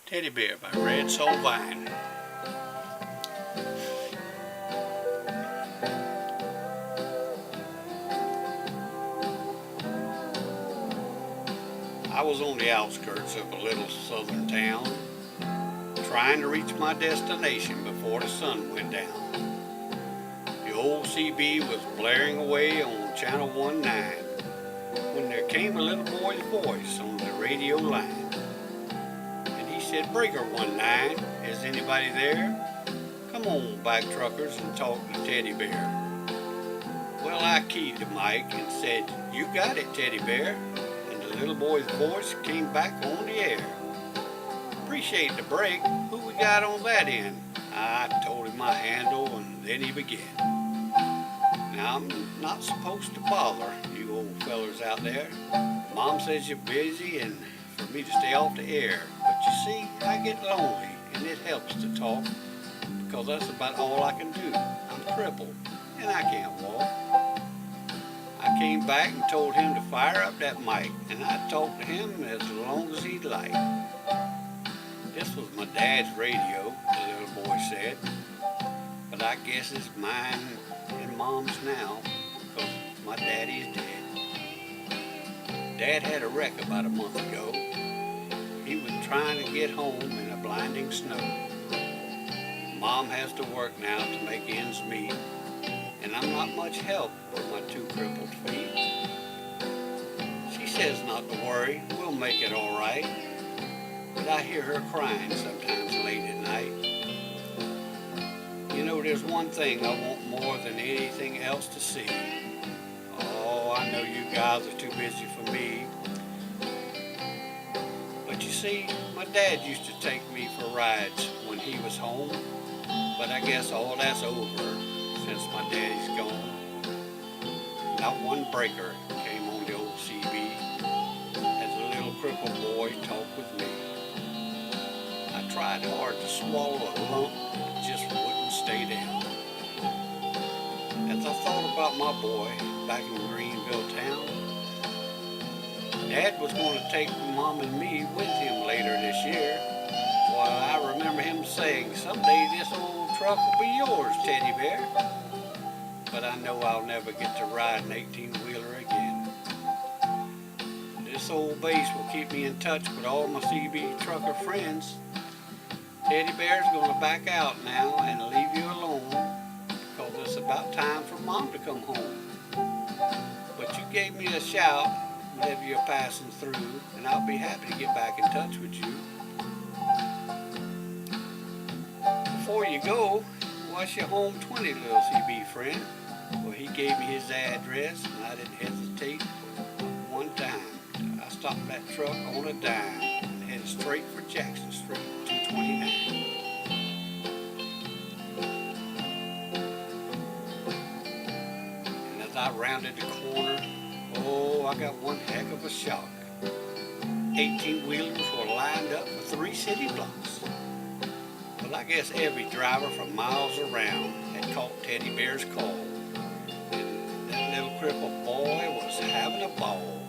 Teddy Bear by Red Sovine. I was on the outskirts of a little southern town, trying to reach my destination before the sun went down. The old CB was blaring away on channel 19 when there came a little boy's voice on the radio line. And he said, "Breaker 19, is anybody there? Come on, back truckers, and talk to Teddy Bear." Well, I keyed the mic and said, "You got it, Teddy Bear." And the little boy's voice came back on the air. "Appreciate the break. Who we got on that end?" I told him my handle, and then he began. "Now, I'm not supposed to bother you old fellers out there. Mom says you're busy and for me to stay off the air. But you see, I get lonely, and it helps to talk, because that's about all I can do. I'm crippled, and I can't walk." I came back and told him to fire up that mic, and I'd talk to him as long as he'd like. "This was my dad's radio," the little boy said, "but I guess it's mine and Mom's now, because my daddy's dead. Dad had a wreck about a month ago. He was trying to get home in a blinding snow. Mom has to work now to make ends meet, and I'm not much help with my two crippled feet. She says not to worry, we'll make it all right, but I hear her crying sometimes late at night. You know, there's one thing I want more than anything else to see. Oh, I know you guys are too busy for me. But you see, my dad used to take me for rides when he was home, but I guess all that's over since my daddy's gone. Not one breaker came on the old CB as a little crippled boy talked with me. I tried hard to swallow a lump, it just wouldn't stay down. As I thought about my boy back in Greenville town, Dad was going to take Mom and me with him later this year. Well, I remember him saying, "Someday this old truck will be yours, Teddy Bear." But I know I'll never get to ride an 18-wheeler again. This old base will keep me in touch with all my CB trucker friends. Teddy Bear's going to back out now and leave you alone, because it's about time for Mom to come home. But you gave me a shout whenever you're passing through, and I'll be happy to get back in touch with you. Before you go, what's your home 20, little CB friend? Well, he gave me his address, and I didn't hesitate one time. I stopped that truck on a dime and headed straight for Jackson Street, 229. And as I rounded the corner, oh, I got one heck of a shock. 18-wheelers were lined up for 3 city blocks. Well, I guess every driver from miles around had caught Teddy Bear's call. And that little crippled boy was having a ball.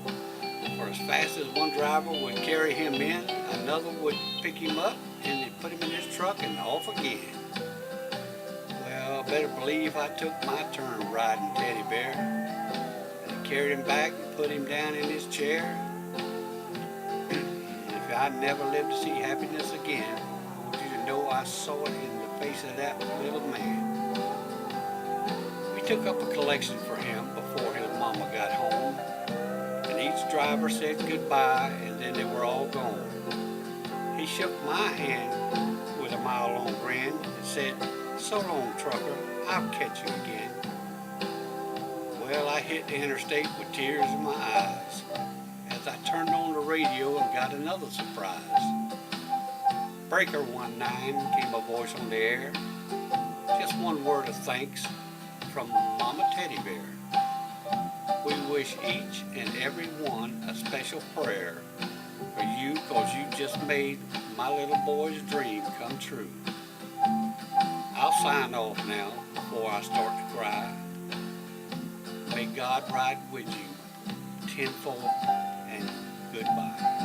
For as fast as one driver would carry him in, another would pick him up and they'd put him in his truck and off again. Well, better believe I took my turn riding Teddy Bear. I carried him back and put him down in his chair. And if I never live to see happiness again, I want you to know I saw it in the face of that little man. We took up a collection for him before his mama got home, and each driver said goodbye, and then they were all gone. He shook my hand with a mile-long grin and said, "So long, trucker, I'll catch you again." Well, I hit the interstate with tears in my eyes as I turned on the radio and got another surprise. "Breaker 19, came a voice on the air. "Just one word of thanks from Mama Teddy Bear. We wish each and every one a special prayer for you, 'cause you just made my little boy's dream come true." I'll sign off now before I start to cry. May God ride with you tenfold, and goodbye.